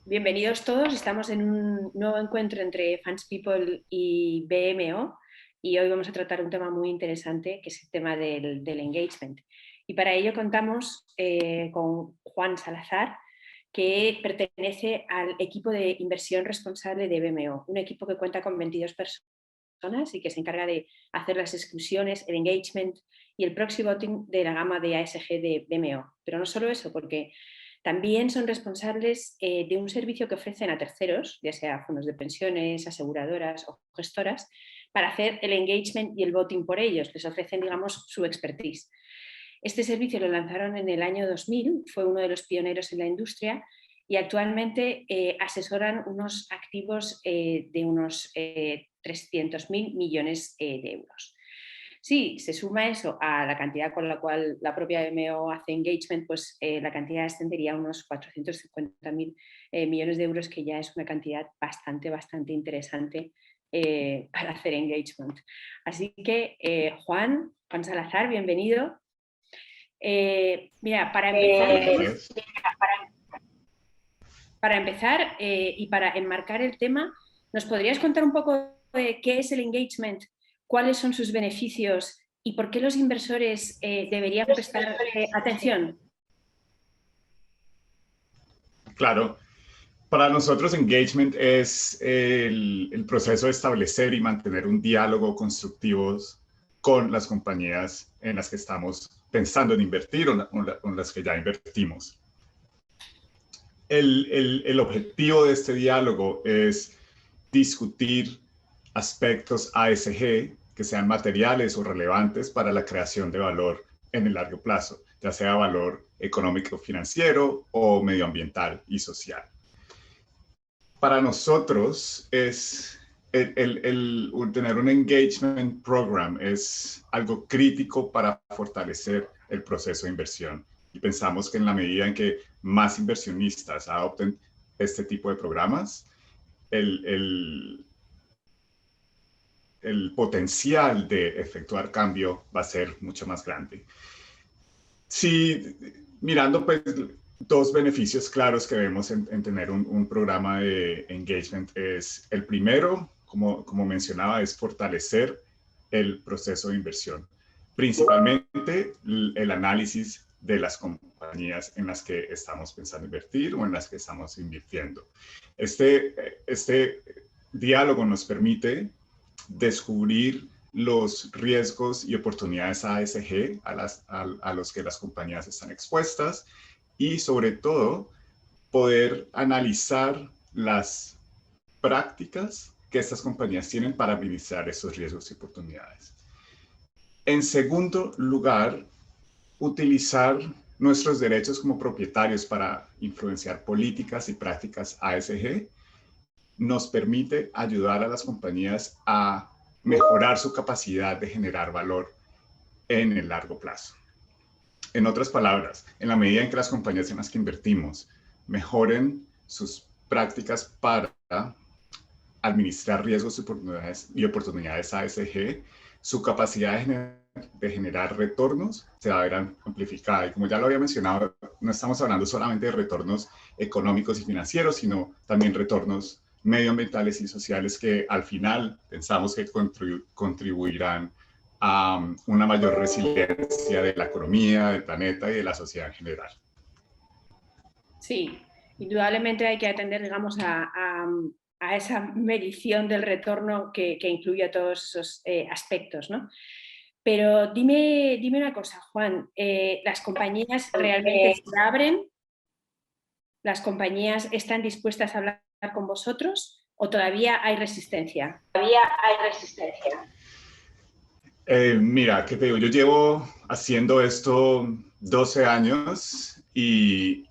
Bienvenidos todos. Estamos en un nuevo encuentro entre Fans People y BMO y hoy vamos a tratar un tema muy interesante que es el tema del engagement. Y para ello contamos con Juan Salazar, que pertenece al equipo de inversión responsable de BMO, un equipo que cuenta con 22 personas y que se encarga de hacer las exclusiones, el engagement y el proxy voting de la gama de ASG de BMO. Pero no solo eso, porque también son responsables de un servicio que ofrecen a terceros, ya sea fondos de pensiones, aseguradoras o gestoras, para hacer el engagement y el voting por ellos. Les ofrecen, digamos, su expertise. Este servicio lo lanzaron en el año 2000, fue uno de los pioneros en la industria y actualmente asesoran unos activos de unos 300.000 millones de euros. Si se suma eso a la cantidad con la cual la propia BMO hace engagement, pues la cantidad ascendería a unos 450.000 millones de euros, que ya es una cantidad bastante interesante para hacer engagement. Así que, Juan Salazar, bienvenido. Mira, para empezar y para enmarcar el tema, ¿nos podrías contar un poco de qué es el engagement, cuáles son sus beneficios y por qué los inversores deberían prestar atención? Claro, para nosotros engagement es el proceso de establecer y mantener un diálogo constructivo con las compañías en las que estamos pensando en invertir o en las que ya invertimos. El objetivo de este diálogo es discutir aspectos ASG que sean materiales o relevantes para la creación de valor en el largo plazo, ya sea valor económico, financiero o medioambiental y social. Para nosotros es tener un engagement program es algo crítico para fortalecer el proceso de inversión. Y pensamos que en la medida en que más inversionistas adopten este tipo de programas, el potencial de efectuar cambio va a ser mucho más grande. Sí, mirando pues dos beneficios claros que vemos en tener un programa de engagement es el primero, como mencionaba, es fortalecer el proceso de inversión. Principalmente el análisis de las compañías en las que estamos pensando invertir o en las que estamos invirtiendo. Este diálogo nos permite descubrir los riesgos y oportunidades ASG a los que las compañías están expuestas y sobre todo poder analizar las prácticas que estas compañías tienen para administrar esos riesgos y oportunidades. En segundo lugar, utilizar nuestros derechos como propietarios para influenciar políticas y prácticas ASG nos permite ayudar a las compañías a mejorar su capacidad de generar valor en el largo plazo. En otras palabras, en la medida en que las compañías en las que invertimos mejoren sus prácticas para administrar riesgos y oportunidades ASG, su capacidad de generar retornos se va a ver amplificada. Y como ya lo había mencionado, no estamos hablando solamente de retornos económicos y financieros, sino también retornos medioambientales y sociales que al final pensamos que contribuirán a una mayor resiliencia de la economía, del planeta y de la sociedad en general. Sí, indudablemente hay que atender, digamos, a esa medición del retorno que incluye todos esos aspectos, ¿no? Pero dime una cosa, Juan, ¿las compañías realmente se abren? ¿Las compañías están dispuestas a hablar con vosotros o todavía hay resistencia? Mira, ¿qué te digo? Yo llevo haciendo esto 12 años y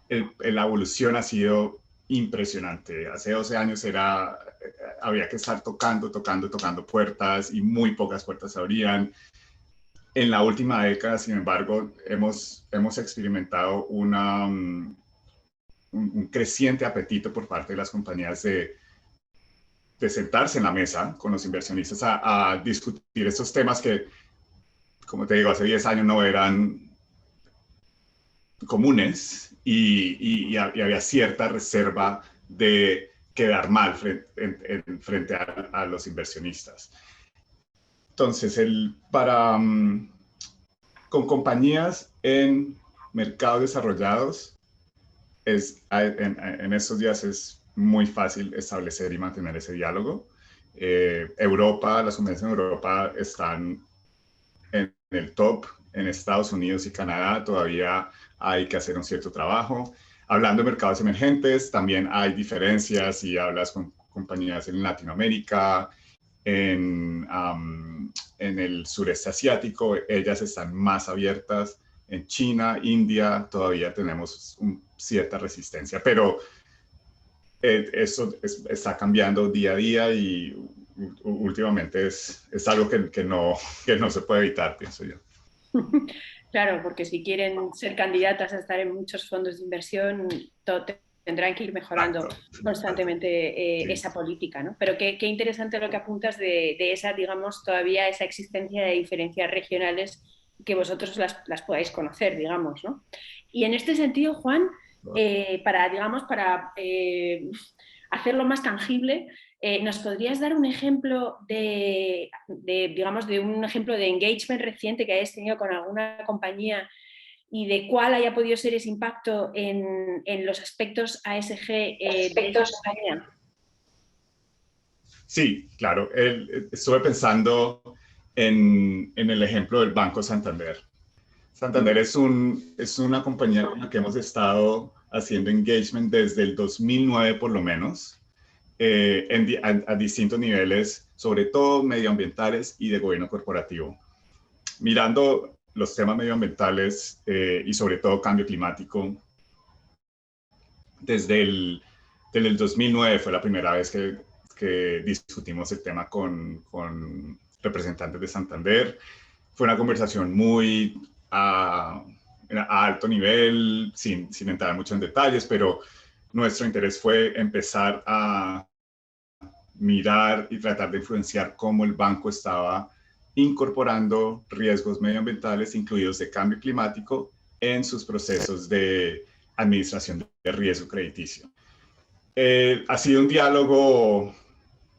la evolución ha sido impresionante. Hace 12 años había que estar tocando puertas y muy pocas puertas se abrían. En la última década, sin embargo, hemos experimentado un creciente apetito por parte de las compañías de sentarse en la mesa con los inversionistas a discutir estos temas que, como te digo, hace 10 años no eran comunes y había cierta reserva de quedar mal frente a los inversionistas. Entonces, con compañías en mercados desarrollados, en estos días es muy fácil establecer y mantener ese diálogo. Europa, las comunidades en Europa están en el top. En Estados Unidos y Canadá todavía hay que hacer un cierto trabajo. Hablando de mercados emergentes, también hay diferencias si hablas con compañías en Latinoamérica, en el sureste asiático, ellas están más abiertas. En China, India, todavía tenemos cierta resistencia, pero eso está cambiando día a día y últimamente es algo que no se puede evitar, pienso yo. Claro, porque si quieren ser candidatas a estar en muchos fondos de inversión, tendrán que ir mejorando Exacto. constantemente Sí. esa política, ¿no? Pero qué interesante lo que apuntas de esa, digamos, todavía esa existencia de diferencias regionales que vosotros las podáis conocer, digamos, ¿no? Y en este sentido, Juan, para hacerlo más tangible, ¿nos podrías dar un ejemplo digamos, de un ejemplo de engagement reciente que hayas tenido con alguna compañía y de cuál haya podido ser ese impacto en los aspectos ASG de esa compañía? Sí, claro. Estuve pensando en el ejemplo del Banco Santander. Santander es una compañía con la que hemos estado haciendo engagement desde el 2009 por lo menos, a distintos niveles, sobre todo medioambientales y de gobierno corporativo. Mirando los temas medioambientales y sobre todo cambio climático, desde el 2009 fue la primera vez que discutimos el tema con representantes de Santander. Fue una conversación muy a alto nivel, sin entrar mucho en detalles, pero nuestro interés fue empezar a mirar y tratar de influenciar cómo el banco estaba incorporando riesgos medioambientales, incluidos de cambio climático, en sus procesos de administración de riesgo crediticio. Ha sido un diálogo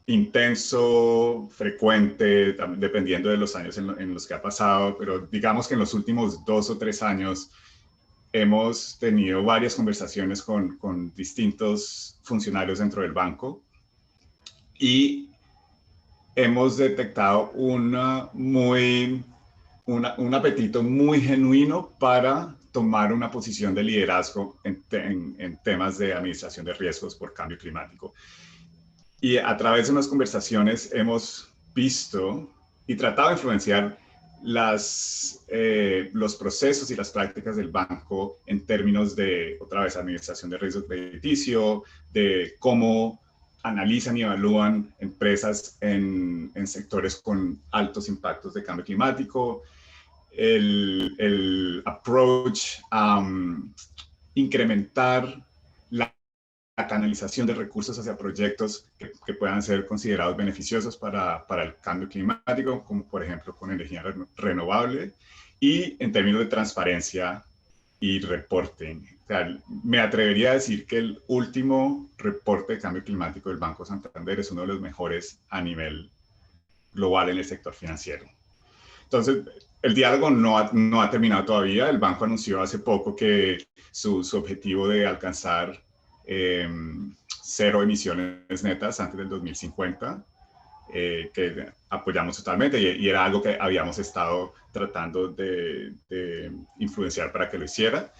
intenso, frecuente, dependiendo de los años en los que ha pasado, pero digamos que en los últimos 2 o 3 años hemos tenido varias conversaciones con distintos funcionarios dentro del banco y hemos detectado un apetito muy genuino para tomar una posición de liderazgo en temas de administración de riesgos por cambio climático. Y a través de unas conversaciones hemos visto y tratado de influenciar los procesos y las prácticas del banco en términos de, otra vez, administración de riesgo crediticio, de cómo analizan y evalúan empresas en sectores con altos impactos de cambio climático, el approach a incrementar la canalización de recursos hacia proyectos que puedan ser considerados beneficiosos para el cambio climático, como por ejemplo con energía renovable, y en términos de transparencia y reporting. O sea, me atrevería a decir que el último reporte de cambio climático del Banco Santander es uno de los mejores a nivel global en el sector financiero. Entonces, el diálogo no ha terminado todavía. El banco anunció hace poco que su objetivo de alcanzar 0 emisiones netas antes del 2050, que apoyamos totalmente y era algo que habíamos estado tratando de influenciar para que lo hiciera.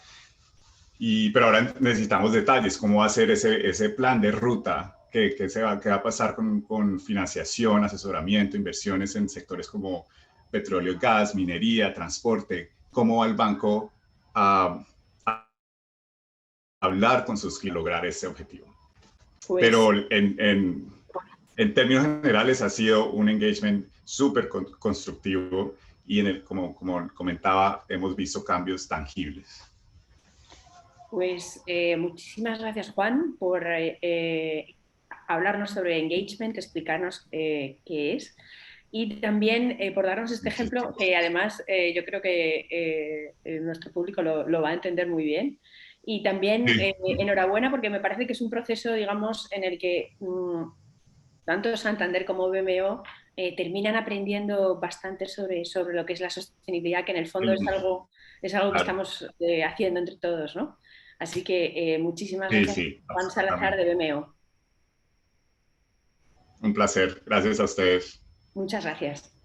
Pero ahora necesitamos detalles, cómo va a ser ese plan de ruta, qué va a pasar con financiación, asesoramiento, inversiones en sectores como petróleo, gas, minería, transporte, cómo va el banco a hablar con sus clientes y lograr ese objetivo. Pues Pero en términos generales ha sido un engagement súper constructivo y como comentaba, hemos visto cambios tangibles. Pues muchísimas gracias, Juan, por hablarnos sobre engagement, explicarnos qué es. Y también por darnos este ejemplo, que además yo creo que nuestro público lo va a entender muy bien. Y también Sí, enhorabuena porque me parece que es un proceso, digamos, en el que tanto Santander como BMO terminan aprendiendo bastante sobre lo que es la sostenibilidad, que en el fondo es algo que claro. estamos haciendo entre todos, ¿no? Así que muchísimas Sí, gracias, sí, Juan Salazar de absolutamente. BMO. Un placer. Gracias a ustedes. Muchas gracias.